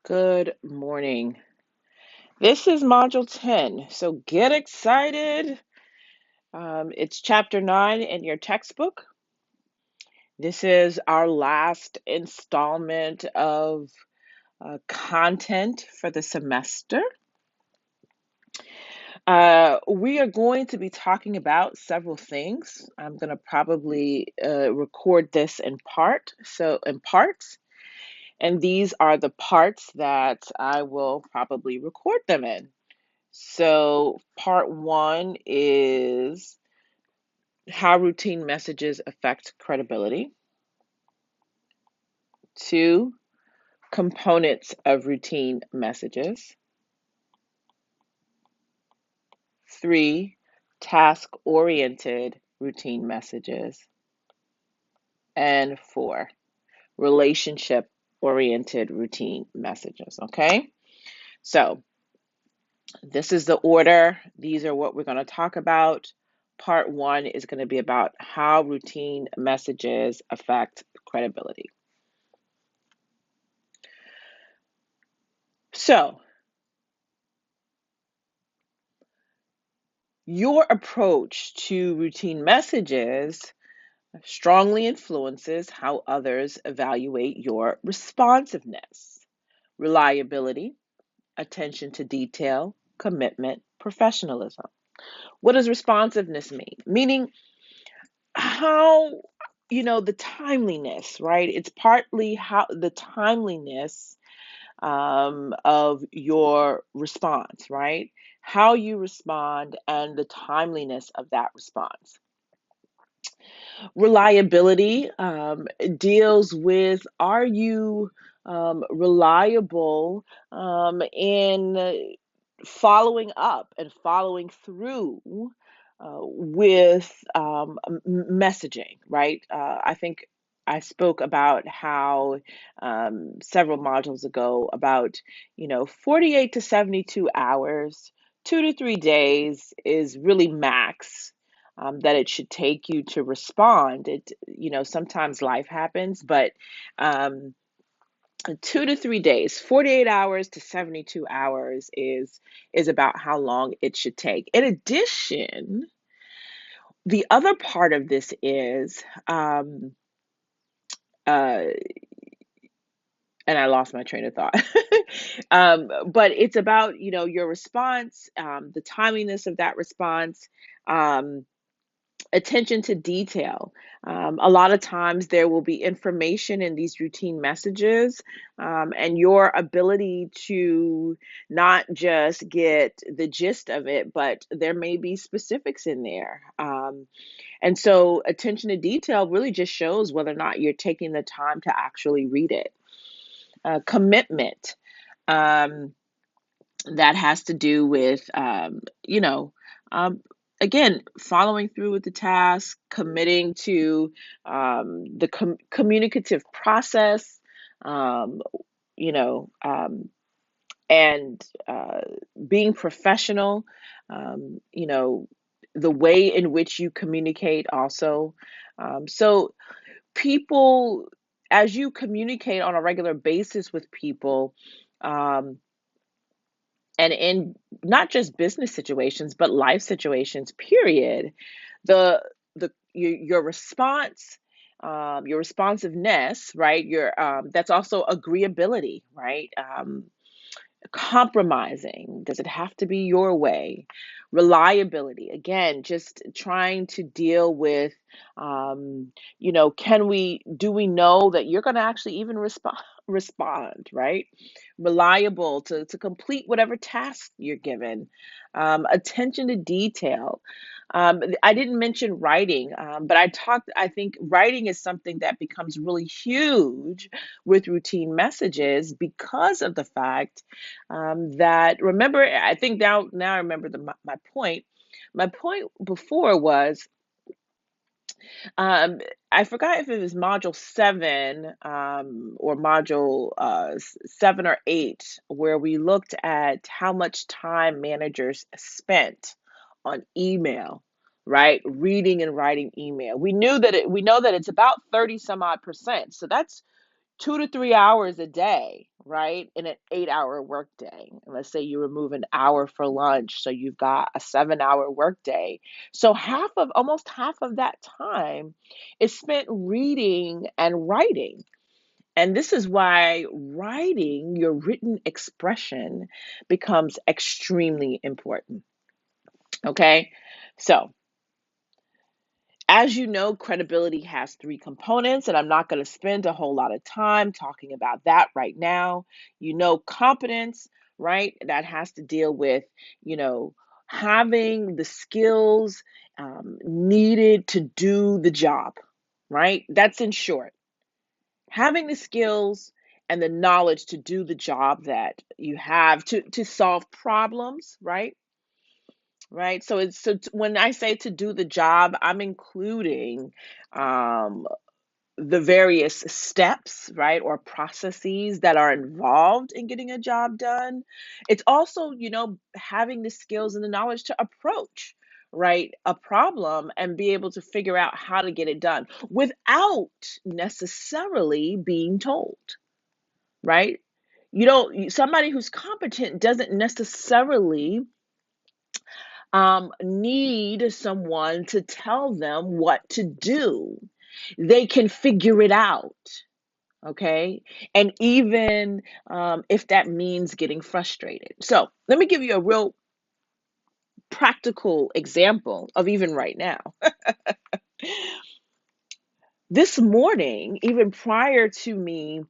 Good morning. This is Module 10, so get excited. It's Chapter 9 in your textbook. This is our last installment of content for the semester. We are going to be talking about several things. I'm going to probably record this in parts, and these are the parts that I will probably record them in. So, part one is how routine messages affect credibility. Two, components of routine messages. Three, task oriented routine messages. And four, relationship oriented routine messages. Okay, so this is the order. These are what we're going to talk about. Part one is going to be about how routine messages affect credibility. So, your approach to routine messages strongly influences how others evaluate your responsiveness, reliability, attention to detail, commitment, professionalism. What does responsiveness mean? Meaning how, the timeliness, right? It's partly how the timeliness of your response, right? How you respond and the timeliness of that response. Reliability deals with, are you reliable in following up and following through with messaging, right? I think I spoke about how several modules ago about, 48 to 72 hours, 2 to 3 days is really max that it should take you to respond. Sometimes life happens, but um, 2 to 3 days, 48 hours to 72 hours is about how long it should take. In addition, the other part of this is, uh, and I lost my train of thought. But it's about, your response, the timeliness of that response, um, attention to detail. A lot of times there will be information in these routine messages, and your ability to not just get the gist of it, but there may be specifics in there. And so attention to detail really just shows whether or not you're taking the time to actually read it. Commitment. Um, that has to do with, um, again, following through with the task, committing to the communicative process, um, you know, um, and being professional, the way in which you communicate also. So, people, as you communicate on a regular basis with people, um, and in not just business situations but life situations, period, your response, your responsiveness, right, your that's also agreeability, right? Compromising, does it have to be your way? Reliability, again, just trying to deal with, can we do we know that you're going to actually even respond, right? Reliable to complete whatever task you're given. Attention to detail. I didn't mention writing, but I think writing is something that becomes really huge with routine messages because of the fact that, remember, I think now I remember my point. My point before was, um, I forgot if it was module 7, or module 7 or 8, where we looked at how much time managers spent on email, right? Reading and writing email. We know that it's about 30 some odd percent. So that's 2 to 3 hours a day, right? In an 8 hour workday. And let's say you remove an hour for lunch, so you've got a 7 hour workday. So almost half of that time is spent reading and writing. And this is why writing your written expression becomes extremely important. Okay. So, as you know, credibility has three components, and I'm not going to spend a whole lot of time talking about that right now. Competence, right? That has to deal with, you know, having the skills needed to do the job, right? That's in short. Having the skills and the knowledge to do the job that you have to solve problems, right? Right. So when I say to do the job, I'm including um, the various steps, right, or processes that are involved in getting a job done. It's also, having the skills and the knowledge to approach, right, a problem and be able to figure out how to get it done without necessarily being told, right? Somebody who's competent doesn't necessarily need someone to tell them what to do. They can figure it out. Okay. And even if that means getting frustrated. So let me give you a real practical example of even right now. This morning, even prior to me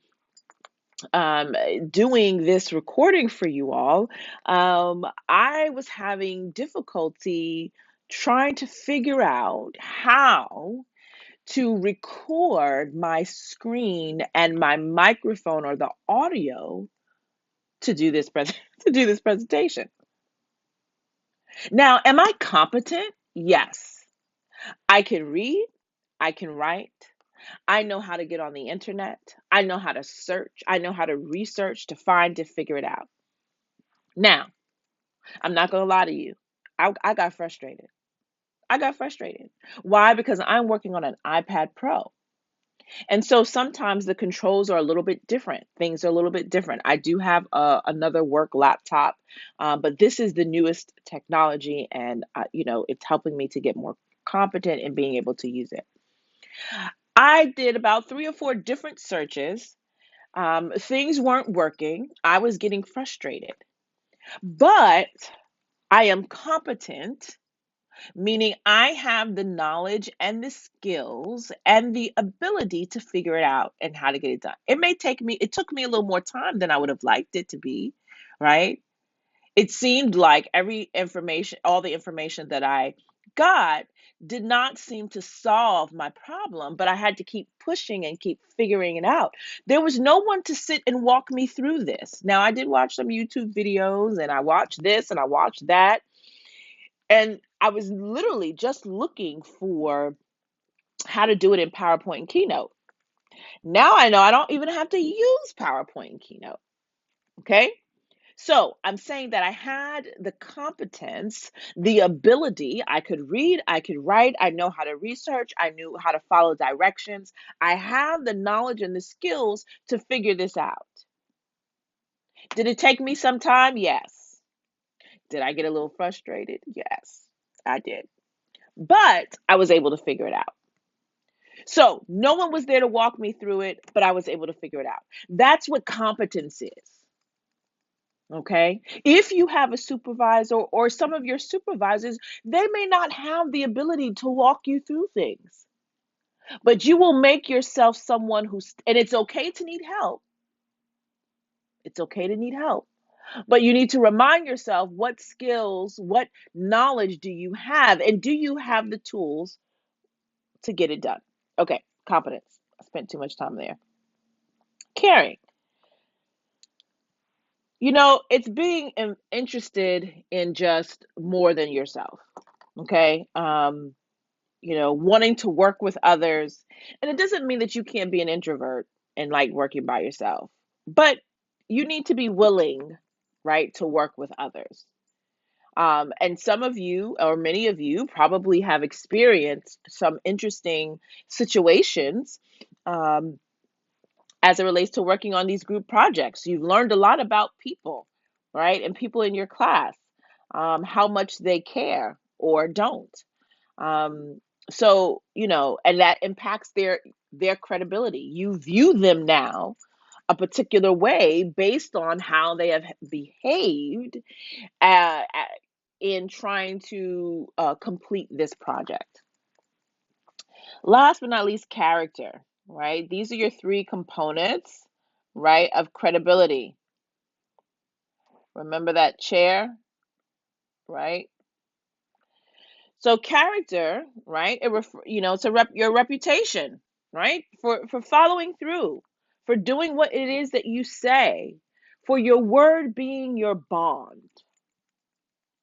um, doing this recording for you all, I was having difficulty trying to figure out how to record my screen and my microphone or the audio to do this to do this presentation. Now, am I competent? Yes. I can read, I can write, I know how to get on the internet, I know how to search, I know how to research, to find, to figure it out. Now, I'm not going to lie to you. I got frustrated. I got frustrated. Why? Because I'm working on an iPad Pro. And so sometimes the controls are a little bit different. Things are a little bit different. I do have another work laptop, but this is the newest technology, and it's helping me to get more competent in being able to use it. I did about 3 or 4 different searches. Things weren't working. I was getting frustrated, but I am competent, meaning I have the knowledge and the skills and the ability to figure it out and how to get it done. It took me a little more time than I would have liked it to be, right? It seemed like all the information that I got did not seem to solve my problem, but I had to keep pushing and keep figuring it out. There was no one to sit and walk me through this. Now, I did watch some YouTube videos, and I watched this and I watched that, and I was literally just looking for how to do it in PowerPoint and Keynote. Now I know I don't even have to use PowerPoint and Keynote. Okay. So I'm saying that I had the competence, the ability. I could read, I could write, I know how to research, I knew how to follow directions. I have the knowledge and the skills to figure this out. Did it take me some time? Yes. Did I get a little frustrated? Yes, I did. But I was able to figure it out. So no one was there to walk me through it, but I was able to figure it out. That's what competence is. Okay. If you have a supervisor or some of your supervisors, they may not have the ability to walk you through things, but you will make yourself someone and it's okay to need help. It's okay to need help, but you need to remind yourself what skills, what knowledge do you have, and do you have the tools to get it done? Okay. Competence. I spent too much time there. Caring. It's being interested in just more than yourself. Okay. Wanting to work with others. And it doesn't mean that you can't be an introvert and like working by yourself, but you need to be willing, right, to work with others. And some of you, or many of you, probably have experienced some interesting situations um, as it relates to working on these group projects. You've learned a lot about people, right? And people in your class, how much they care or don't. Um, so, and that impacts their credibility. You view them now a particular way based on how they have behaved uh, in trying to complete this project. Last but not least, character, right? These are your three components, right, of credibility. Remember that chair, right? So character, right? Your reputation, right? For following through, for doing what it is that you say, for your word being your bond,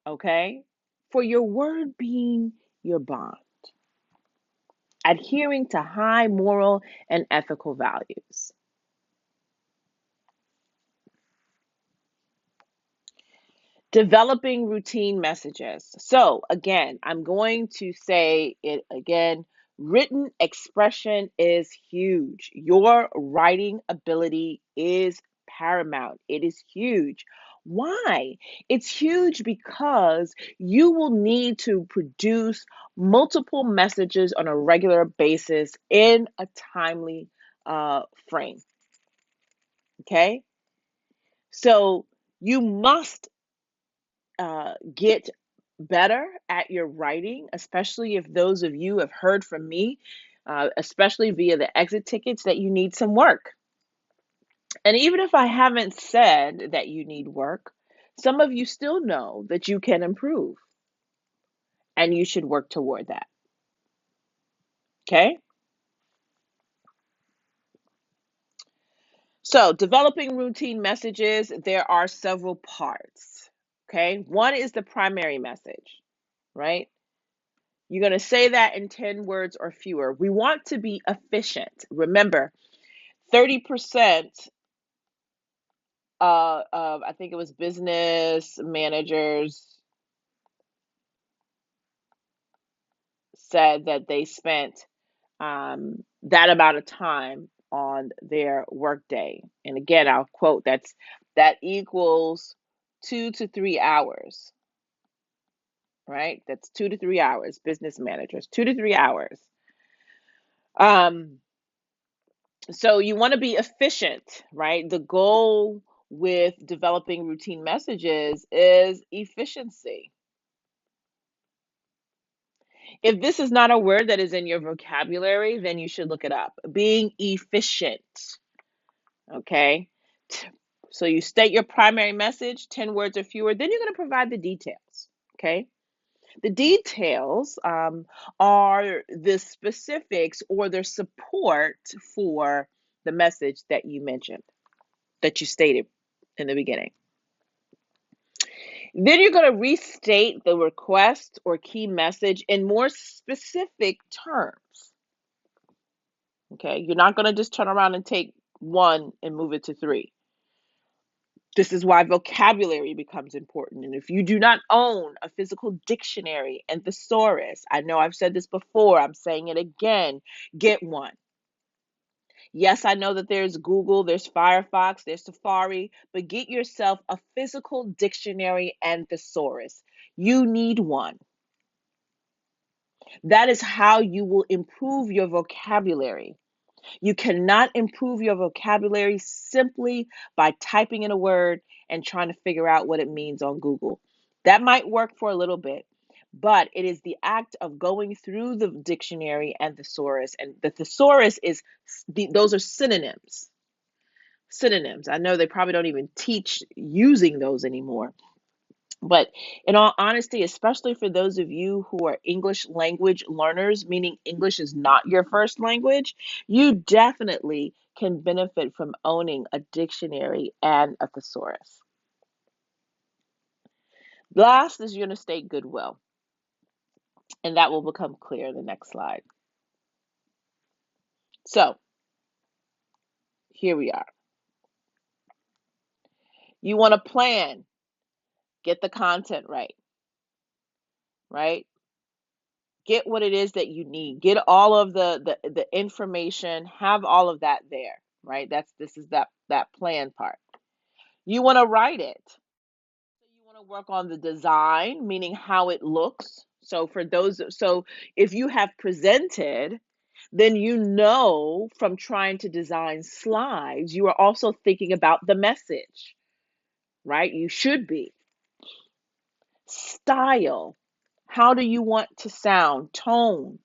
okay? For your word being your bond, adhering to high moral and ethical values. Developing routine messages. So, again, I'm going to say it again. Written expression is huge. Your writing ability is paramount. It is huge. Why? It's huge because you will need to produce multiple messages on a regular basis in a timely frame. Okay? So, you must get better at your writing, especially if those of you have heard from me, especially via the exit tickets, that you need some work. And even if I haven't said that you need work, some of you still know that you can improve and you should work toward that. Okay? So, developing routine messages, there are several parts. Okay? One is the primary message, right? You're going to say that in 10 words or fewer. We want to be efficient. Remember, 30% of, I think it was business managers said that they spent that amount of time on their workday. And again, I'll quote, that equals 2 to 3 hours, right? That's 2 to 3 hours, business managers, 2 to 3 hours. Um, So you want to be efficient, right? The goal with developing routine messages is efficiency. If this is not a word that is in your vocabulary, then you should look it up. Being efficient, okay? So you state your primary message, 10 words or fewer, then you're going to provide the details, okay? The details are the specifics or the support for the message that you mentioned, that you stated in the beginning. Then you're going to restate the request or key message in more specific terms. Okay, you're not going to just turn around and take one and move it to three. This is why vocabulary becomes important. And if you do not own a physical dictionary and thesaurus, I know I've said this before, I'm saying it again, get one. Yes, I know that there's Google, there's Firefox, there's Safari, but get yourself a physical dictionary and thesaurus. You need one. That is how you will improve your vocabulary. You cannot improve your vocabulary simply by typing in a word and trying to figure out what it means on Google. That might work for a little bit, but it is the act of going through the dictionary and thesaurus. And the thesaurus those are synonyms. Synonyms. I know they probably don't even teach using those anymore. But in all honesty, especially for those of you who are English language learners, meaning English is not your first language, you definitely can benefit from owning a dictionary and a thesaurus. Last is you're going to state goodwill, and that will become clear in the next slide. So here we are. You want to plan, get the content right? Get what it is that you need. Get all of the information, have all of that there. right? This is that plan part. You want to write it. So you want to work on the design, meaning how it looks. So if you have presented, then you know from trying to design slides, you are also thinking about the message, right? You should be. Style. How do you want to sound? Tone.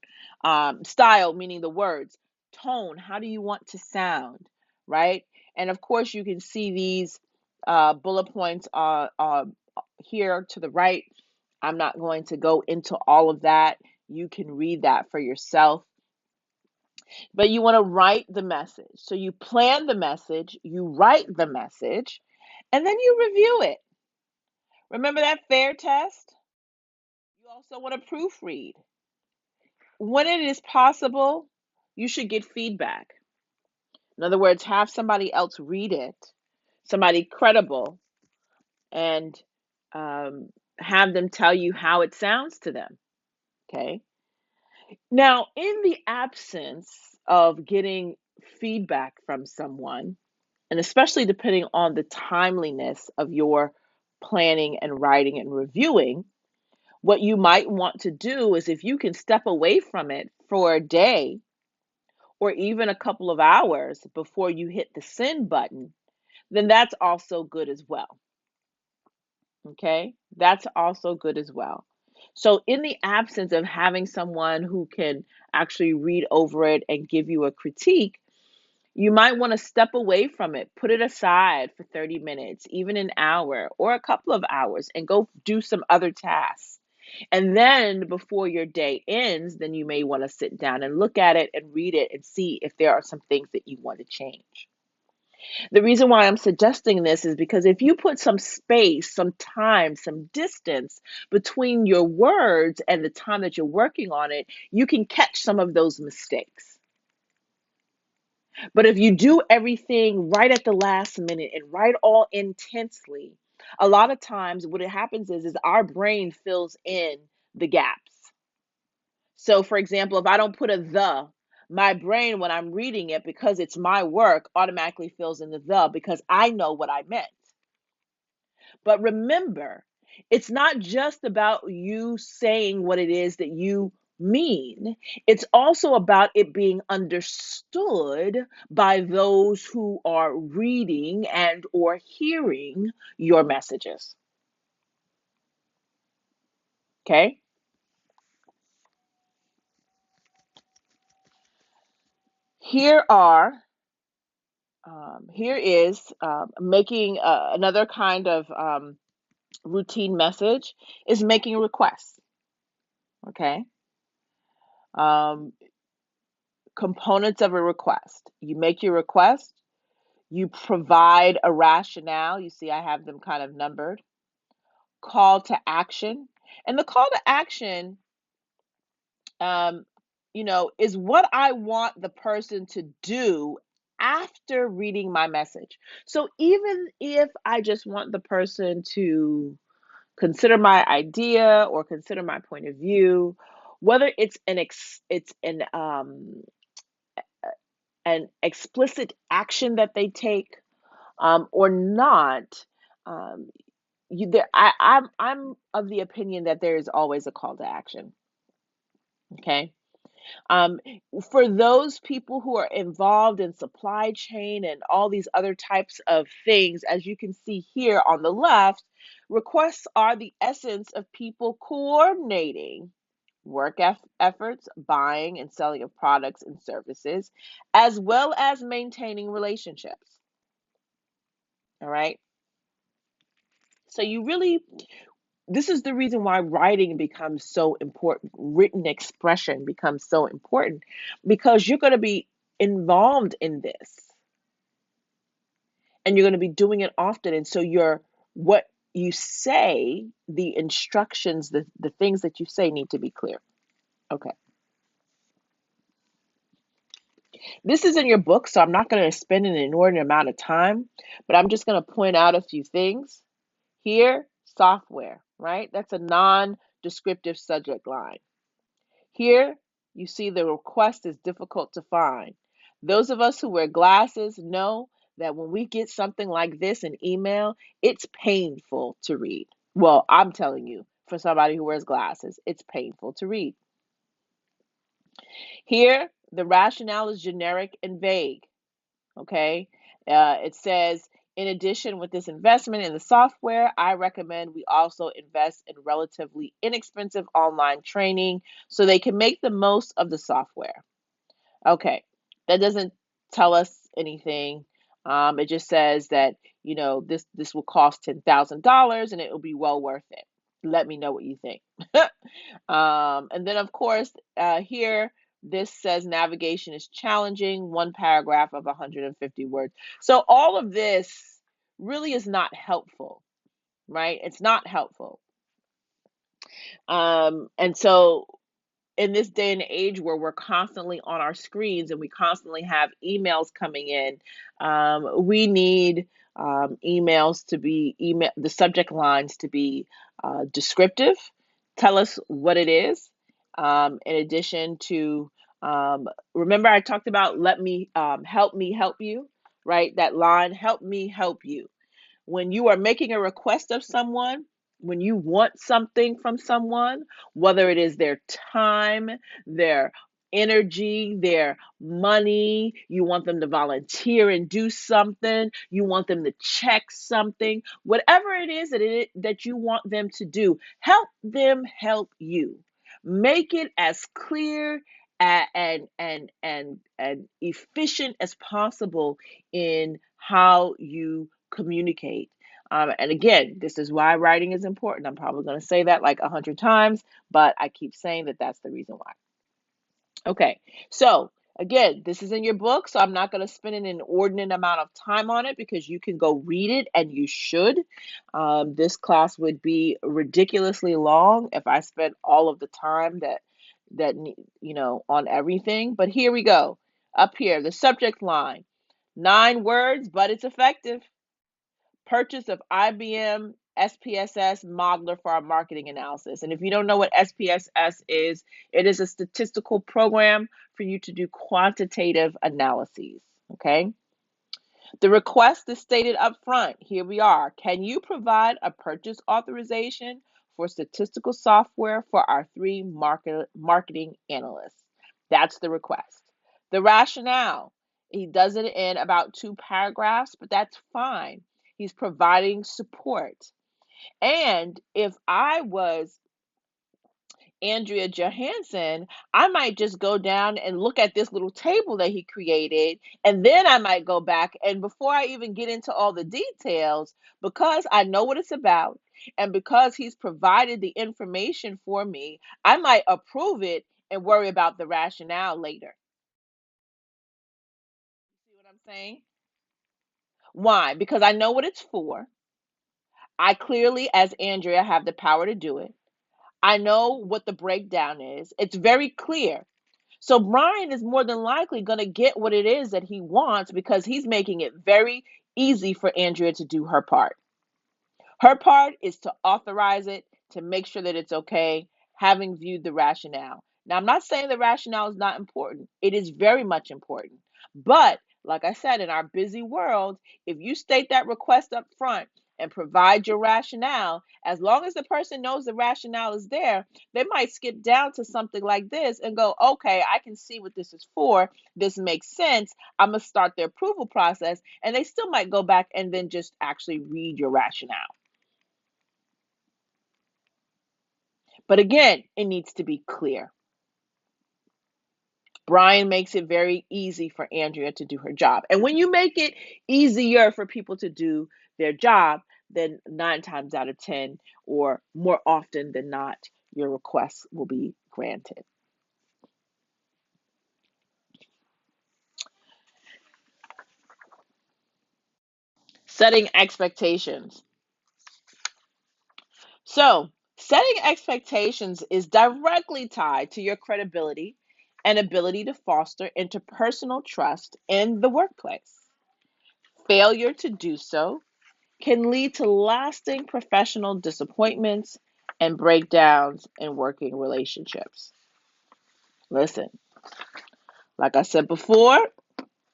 Style, meaning the words. Tone. How do you want to sound? Right? And of course, you can see these bullet points here to the right. I'm not going to go into all of that. You can read that for yourself. But you want to write the message. So you plan the message, you write the message, and then you review it. Remember that FAIR test? You also want to proofread. When it is possible, you should get feedback. In other words, have somebody else read it, somebody credible, and have them tell you how it sounds to them. Okay. Now, in the absence of getting feedback from someone, and especially depending on the timeliness of your planning and writing and reviewing, what you might want to do is if you can step away from it for a day or even a couple of hours before you hit the send button, then that's also good as well. Okay, that's also good as well. So, in the absence of having someone who can actually read over it and give you a critique, you might want to step away from it, put it aside for 30 minutes, even an hour or a couple of hours, and go do some other tasks. And then before your day ends, then you may want to sit down and look at it and read it and see if there are some things that you want to change. The reason why I'm suggesting this is because if you put some space, some time, some distance between your words and the time that you're working on it, you can catch some of those mistakes. But if you do everything right at the last minute and right all intensely, a lot of times what it happens is our brain fills in the gaps. So for example, if I don't put a my brain when I'm reading it because it's my work automatically fills in the because I know what I meant. But remember, it's not just about you saying what it is that you mean. It's also about it being understood by those who are reading and or hearing your messages. Okay? Here are here is making another kind of routine message is making requests. Okay? Um, Components of a request. You make your request. You provide a rationale. You see, I have them kind of numbered. Call to action. And the call to action, um, is what I want the person to do after reading my message. So even if I just want the person to consider my idea or consider my point of view, whether an explicit action that they take or not, um, I'm of the opinion that there is always a call to action. Okay. Um, for those people who are involved in supply chain and all these other types of things, as you can see here on the left, requests are the essence of people coordinating efforts, buying and selling of products and services, as well as maintaining relationships. All right. So you really this is the reason why writing becomes so important. Written expression becomes so important because you're going to be involved in this and you're going to be doing it often. And so what you say, the instructions, the things that you say need to be clear. Okay. This is in your book, so I'm not going to spend an inordinate amount of time, but I'm just going to point out a few things. Here, software, right? That's a non-descriptive subject line. Here, you see the request is difficult to find. Those of us who wear glasses know that when we get something like this in email, it's painful to read. Well, I'm telling you, for somebody who wears glasses, it's painful to read. Here, the rationale is generic and vague. Okay. It says, in addition, with this investment in the software, I recommend we also invest in relatively inexpensive online training so they can make the most of the software. Okay. That doesn't tell us anything. It just says that, this will cost $10,000 and it will be well worth it. Let me know what you think. And then, of course, here, this says navigation is challenging, one paragraph of 150 words. So all of this really is not helpful, right? It's not helpful. And so in this day and age where we're constantly on our screens and we constantly have emails coming in, we need emails to be the subject lines to be descriptive, tell us what it is. In addition to, remember I talked about help me help you, right? That line, help me help you. When you are making a request of someone, when you want something from someone, whether it is their time, their energy, their money, you want them to volunteer and do something, you want them to check something, whatever it is that you want them to do, help them help you. Make it as clear and efficient as possible in how you communicate. And again, this is why writing is important. I'm probably going to say that like 100 times, but I keep saying that that's the reason why. Okay, so again, this is in your book, so I'm not going to spend an inordinate amount of time on it because you can go read it and you should. This class would be ridiculously long if I spent all of the time on everything. But here we go. Up here, the subject line, 9 words, but it's effective. Purchase of IBM SPSS modeler for our marketing analysis. And if you don't know what SPSS is, it is a statistical program for you to do quantitative analyses. Okay. The request is stated up front. Here we are. Can you provide a purchase authorization for statistical software for our 3 marketing analysts? That's the request. The rationale, he does it in about 2 paragraphs, but that's fine. He's providing support. And if I was Andrea Johansson, I might just go down and look at this little table that he created. And then I might go back. And before I even get into all the details, because I know what it's about and because he's provided the information for me, I might approve it and worry about the rationale later. See what I'm saying? Why? Because I know what it's for. I clearly, as Andrea, have the power to do it. I know what the breakdown is. It's very clear. So Brian is more than likely going to get what it is that he wants because he's making it very easy for Andrea to do her part. Her part is to authorize it, to make sure that it's okay, having viewed the rationale. Now, I'm not saying the rationale is not important. It is very much important. But like I said, in our busy world, if you state that request up front and provide your rationale, as long as the person knows the rationale is there, they might skip down to something like this and go, okay, I can see what this is for. This makes sense. I'm going to start the approval process. And they still might go back and then just actually read your rationale. But again, it needs to be clear. Brian makes it very easy for Andrea to do her job. And when you make it easier for people to do their job, then 9 times out of 10, or more often than not, your requests will be granted. Setting expectations. So, setting expectations is directly tied to your credibility and ability to foster interpersonal trust in the workplace. Failure to do so can lead to lasting professional disappointments and breakdowns in working relationships. Listen, like I said before,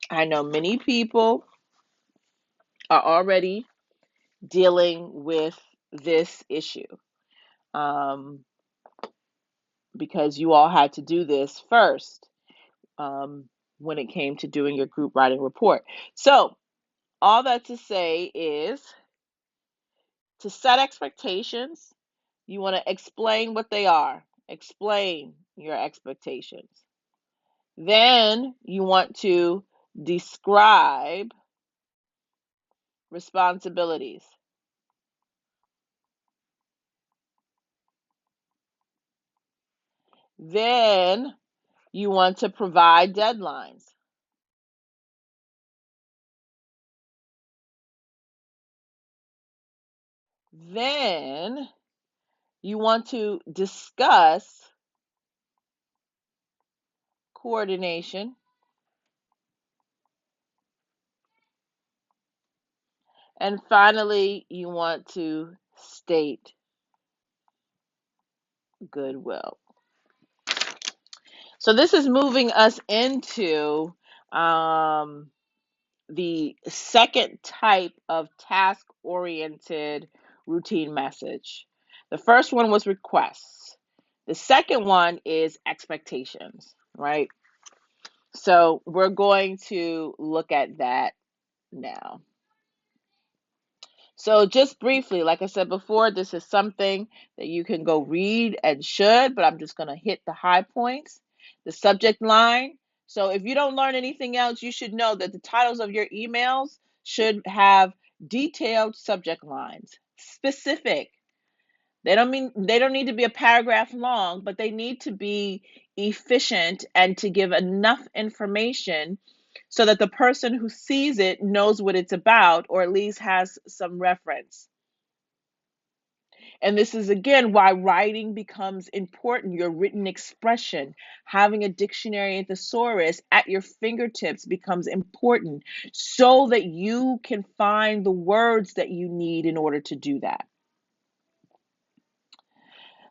I know many people are already dealing with this issue, um, because you all had to do this first, um, when it came to doing your group writing report. So, all that to say is to set expectations, you want to explain what they are, explain your expectations. Then you want to describe responsibilities. Then you want to provide deadlines. Then you want to discuss coordination. And finally, you want to state goodwill. So this is moving us into um, the second type of task oriented routine message. The first one was requests. The second one is expectations, right? So we're going to look at that now. So just briefly, like I said before, this is something that you can go read and should, but I'm just going to hit the high points. The subject line. So if you don't learn anything else, you should know that the titles of your emails should have detailed subject lines, specific. They don't need to be a paragraph long, but they need to be efficient and to give enough information so that the person who sees it knows what it's about or at least has some reference. And this is again why writing becomes important. Your written expression, having a dictionary and thesaurus at your fingertips becomes important so that you can find the words that you need in order to do that.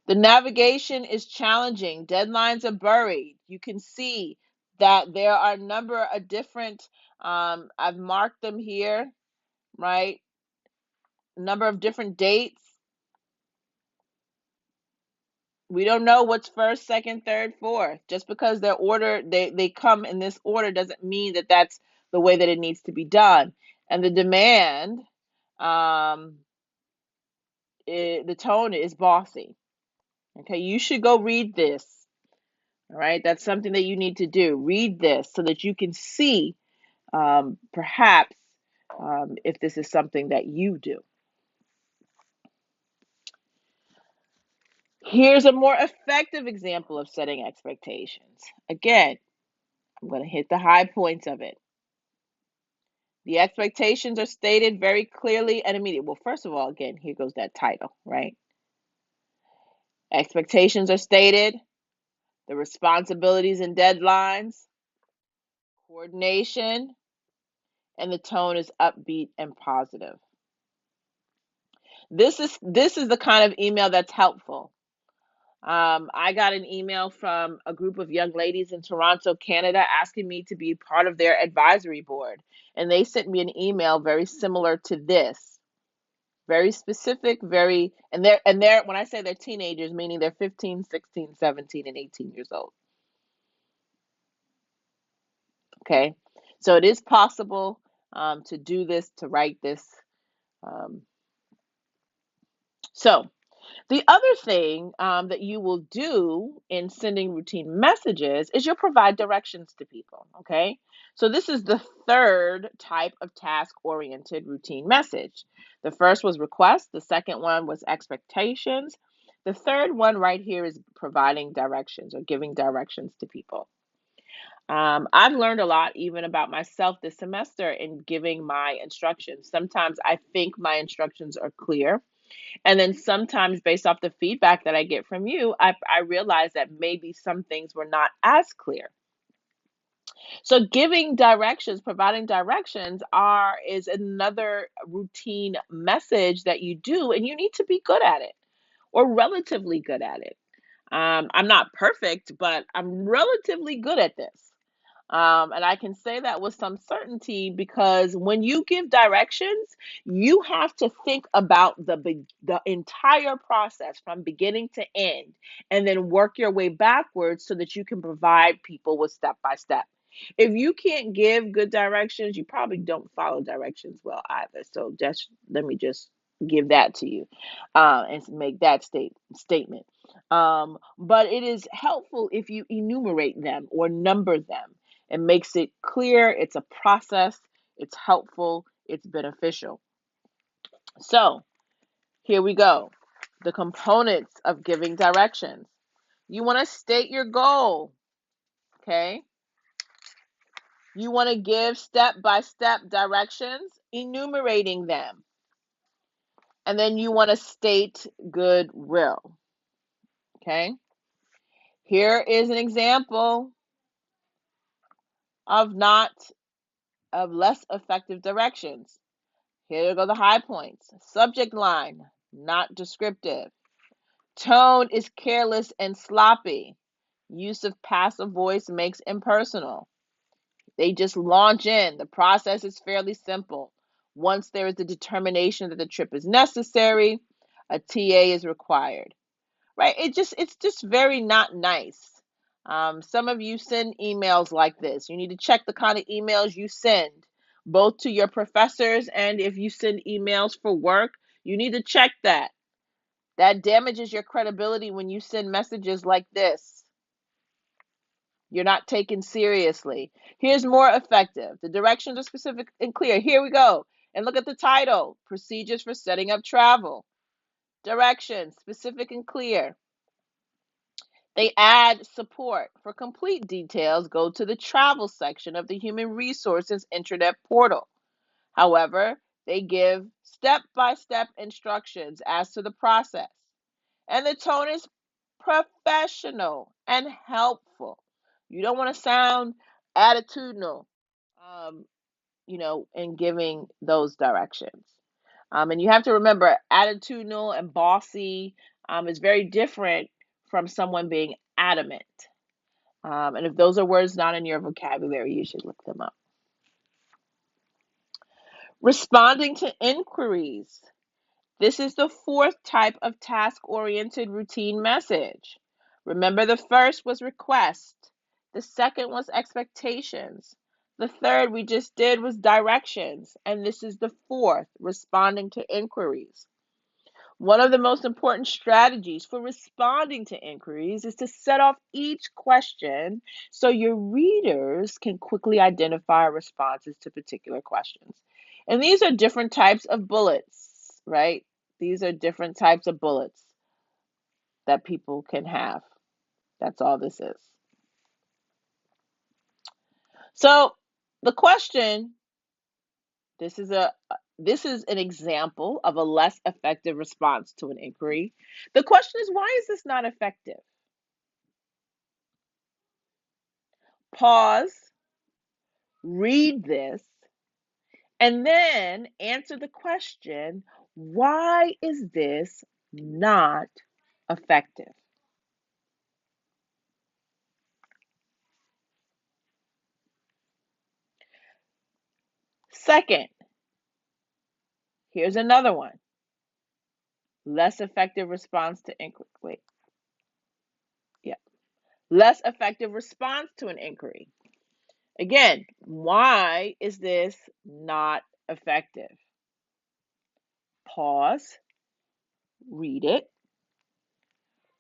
The navigation is challenging. Deadlines are buried. You can see that there are a number of different, I've marked them here, right? Number of different dates. We don't know what's first, second, third, fourth. Just because they're ordered, they come in this order doesn't mean that that's the way that it needs to be done. And the demand, um, the tone is bossy. Okay, you should go read this. All right, that's something that you need to do. Read this so that you can see, perhaps, if this is something that you do. Here's a more effective example of setting expectations. Again, I'm going to hit the high points of it. The expectations are stated very clearly and immediate. Well, first of all, again, here goes that title, right? Expectations are stated, the responsibilities and deadlines, coordination, and the tone is upbeat and positive. This is the kind of email that's helpful. I got an email from a group of young ladies in Toronto, Canada, asking me to be part of their advisory board. And they sent me an email very similar to this. Very specific, and they're when I say they're teenagers, meaning they're 15, 16, 17, and 18 years old. Okay. So it is possible to do this, to write this. Um, so the other thing that you will do in sending routine messages is you'll provide directions to people. Okay. So this is the third type of task oriented routine message. The first was request, the second one was expectations. The third one right here is providing directions or giving directions to people. I've learned a lot even about myself this semester in giving my instructions. Sometimes I think my instructions are clear, and then sometimes, based off the feedback that I get from you, I realize that maybe some things were not as clear. So, giving directions, providing directions is another routine message that you do, and you need to be good at it or relatively good at it. I'm not perfect, but I'm relatively good at this. And I can say that with some certainty because when you give directions, you have to think about the entire process from beginning to end, and then work your way backwards so that you can provide people with step by step. If you can't give good directions, you probably don't follow directions well either. So just let me just give that to you, and make that statement. But it is helpful if you enumerate them or number them. It makes it clear, it's a process, it's helpful, it's beneficial. So here we go. The components of giving directions. You want to state your goal, okay? You want to give step-by-step directions, enumerating them. And then you want to state goodwill, okay? Here is an example of not of less effective directions. Here go the high points. Subject line, not descriptive. Tone is careless and sloppy. Use of passive voice makes impersonal. They just launch in. The process is fairly simple. Once there is a determination that the trip is necessary, a TA is required. Right? It's just very not nice. Some of you send emails like this. You need to check the kind of emails you send, both to your professors and if you send emails for work, you need to check that. That damages your credibility when you send messages like this. You're not taken seriously. Here's more effective. The directions are specific and clear. Here we go. And look at the title, Procedures for Setting Up Travel. Directions, specific and clear. They add support. For complete details, go to the travel section of the Human Resources Intranet portal. However, they give step-by-step instructions as to the process. And the tone is professional and helpful. You don't want to sound attitudinal, um, in giving those directions. And you have to remember, attitudinal and bossy is very different from someone being adamant. And if those are words not in your vocabulary, you should look them up. Responding to inquiries. This is the fourth type of task-oriented routine message. Remember, the first was request. The second was expectations. The third we just did was directions. And this is the fourth, responding to inquiries. One of the most important strategies for responding to inquiries is to set off each question so your readers can quickly identify responses to particular questions. And these are different types of bullets, right? These are different types of bullets that people can have. That's all this is. So the question, this is an example of a less effective response to an inquiry. The question is, why is this not effective? Pause, read this, and then answer the question, why is this not effective? Second, here's another one. Less effective response to inquiry. Wait, yeah. Less effective response to an inquiry. Again, why is this not effective? Pause, read it.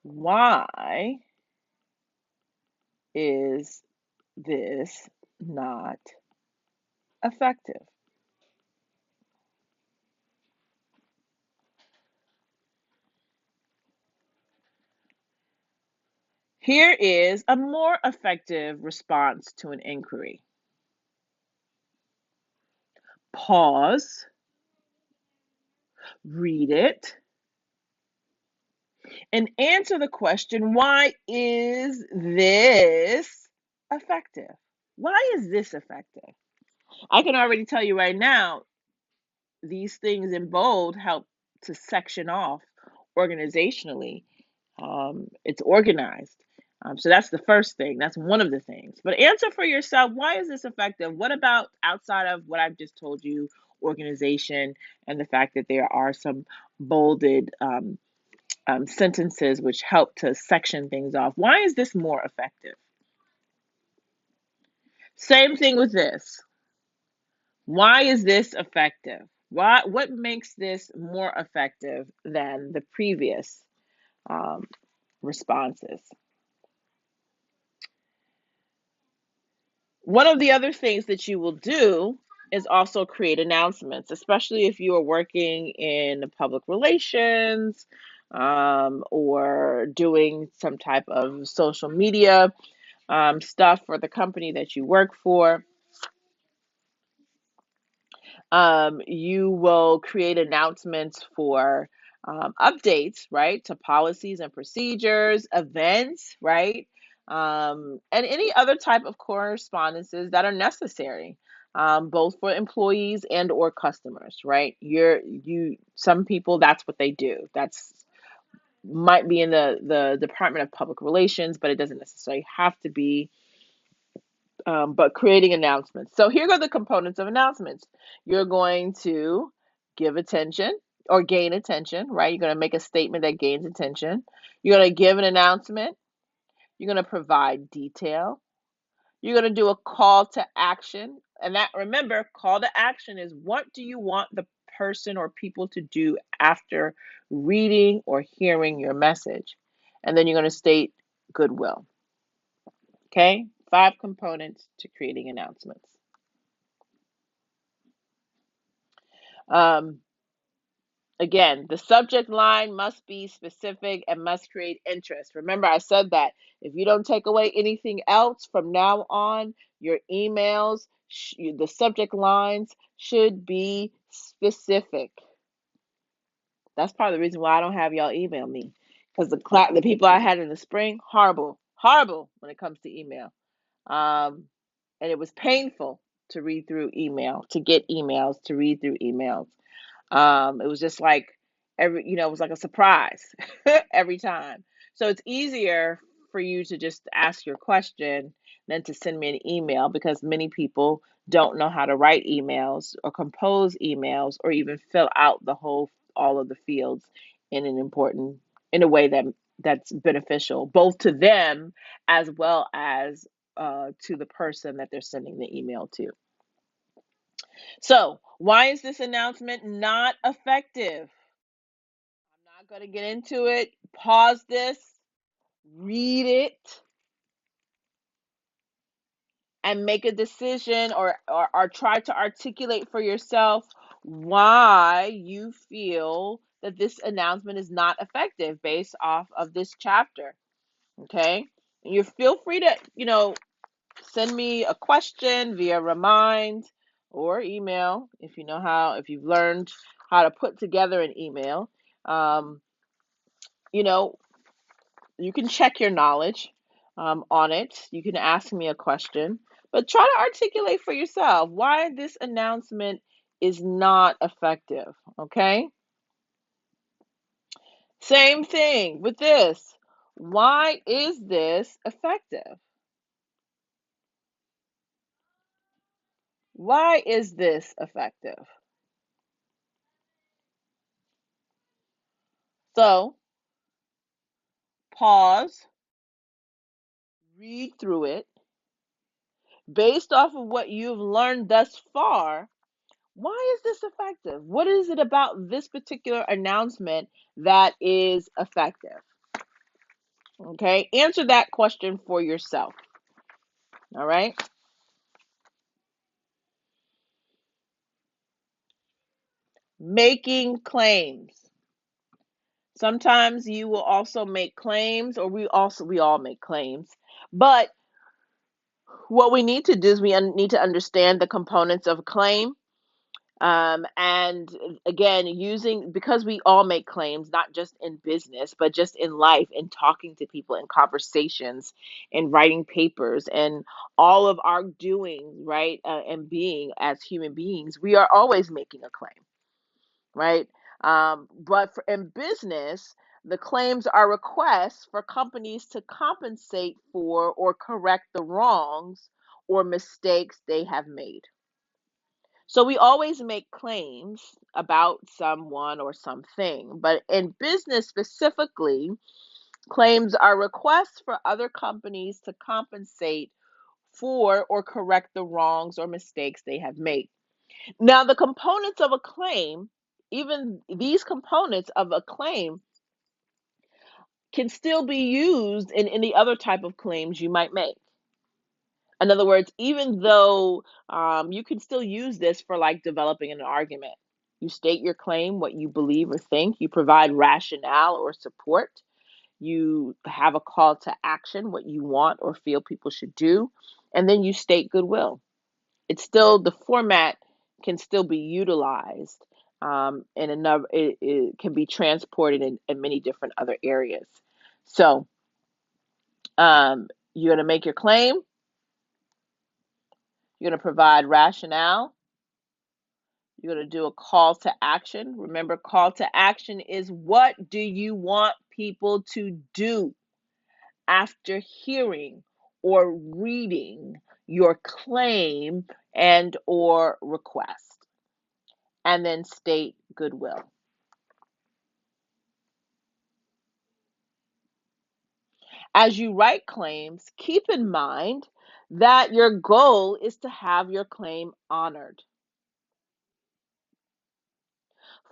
Why is this not effective? Here is a more effective response to an inquiry. Pause, read it, and answer the question, why is this effective? Why is this effective? I can already tell you right now, these things in bold help to section off organizationally. It's organized. So that's the first thing. That's one of the things. But answer for yourself, why is this effective? What about outside of what I've just told you, organization, and the fact that there are some bolded sentences which help to section things off? Why is this more effective? Same thing with this. Why is this effective? What makes this more effective than the previous um, responses? One of the other things that you will do is also create announcements, especially if you are working in public relations or doing some type of social media stuff for the company that you work for. You will create announcements for updates, right, to policies and procedures, events, right, and any other type of correspondences that are necessary, both for employees and or customers, right? Some people, that's what they do. That's might be in the Department of Public Relations, but it doesn't necessarily have to be, but creating announcements. So here are the components of announcements. You're going to give attention or gain attention, right? You're going to make a statement that gains attention. You're going to give an announcement. You're going to provide detail. You're going to do a call to action. And that, remember, call to action is what do you want the person or people to do after reading or hearing your message? And then you're going to state goodwill. Okay? 5 components to creating announcements. Um, Again, the subject line must be specific and must create interest. Remember, I said that if you don't take away anything else from now on, your emails, the subject lines should be specific. That's part of the reason why I don't have y'all email me, because the people I had in the spring, horrible, horrible when it comes to email. Um, and it was painful to read through email, to get emails, to read through emails. It was just like it was like a surprise every time. So it's easier for you to just ask your question than to send me an email, because many people don't know how to write emails or compose emails or even fill out all of the fields in a way that's beneficial both to them as well as to the person that they're sending the email to. So, why is this announcement not effective? I'm not going to get into it. Pause this, read it, and make a decision, or try to articulate for yourself why you feel that this announcement is not effective based off of this chapter. Okay? And you feel free to, send me a question via Remind or email if you've learned how to put together an email. Um, you know, you can check your knowledge on it. You can ask me a question, but try to articulate for yourself why this announcement is not effective. Okay? Same thing with this. Why is this effective? Why is this effective? So, pause, read through it. Based off of what you've learned thus far, why is this effective? What is it about this particular announcement that is effective? Okay, answer that question for yourself. All right. Making claims. Sometimes you will also make claims, or we all make claims. But what we need to do is need to understand the components of a claim. And again, because we all make claims, not just in business, but just in life, in talking to people, in conversations, in writing papers, and all of our doing, right? And being as human beings, we are always making a claim, right? But in business, The claims are requests for companies to compensate for or correct the wrongs or mistakes they have made. So we always make claims about someone or something, but in business specifically, claims are requests for other companies to compensate for or correct the wrongs or mistakes they have made. Now, the components of a claim, even these components of a claim, can still be used in any other type of claims you might make. In other words, even though you can still use this for like developing an argument. You state your claim, what you believe or think, you provide rationale or support, you have a call to action, what you want or feel people should do, and then you state goodwill. It's still the format can still be utilized in another. It can be transported in many different other areas. So you're going to make your claim. You're going to provide rationale. You're going to do a call to action. Remember, call to action is what do you want people to do after hearing or reading your claim and or request, and then state goodwill. As you write claims, keep in mind that your goal is to have your claim honored.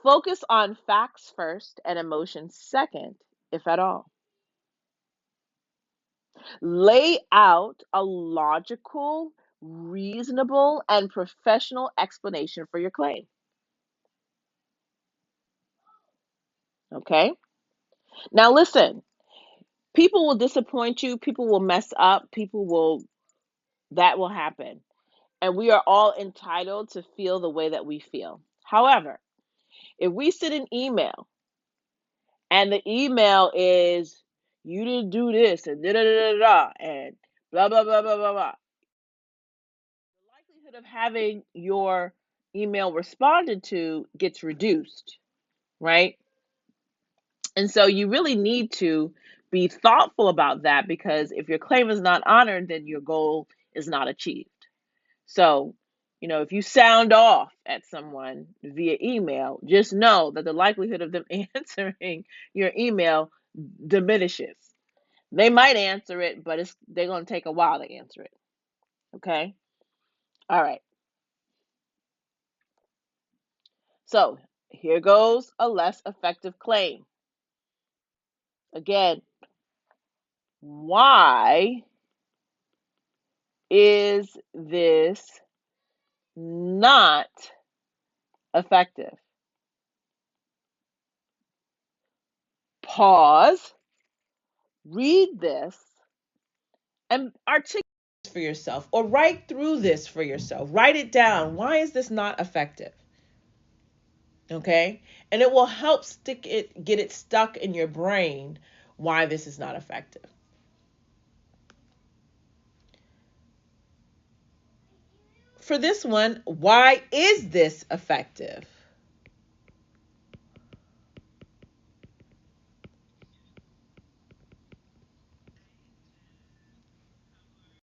Focus on facts first and emotions second, if at all. Lay out a logical, reasonable, and professional explanation for your claim. Okay? Now, listen, people will disappoint you, people will mess up, that will happen. And we are all entitled to feel the way that we feel. However, if we send an email and the email is, you didn't do this and da da da da da and blah blah blah blah blah blah, the likelihood of having your email responded to gets reduced, right? And so you really need to be thoughtful about that, because if your claim is not honored, then your goal is not achieved. So, if you sound off at someone via email, just know that the likelihood of them answering your email diminishes. They might answer it, but they're going to take a while to answer it. Okay? All right. So, here goes a less effective claim. Again, why is this not effective? Pause, read this, and articulate for yourself, or write through this for yourself. Write it down. Why is this not effective? Okay? And it will help get it stuck in your brain why this is not effective. For this one, why is this effective?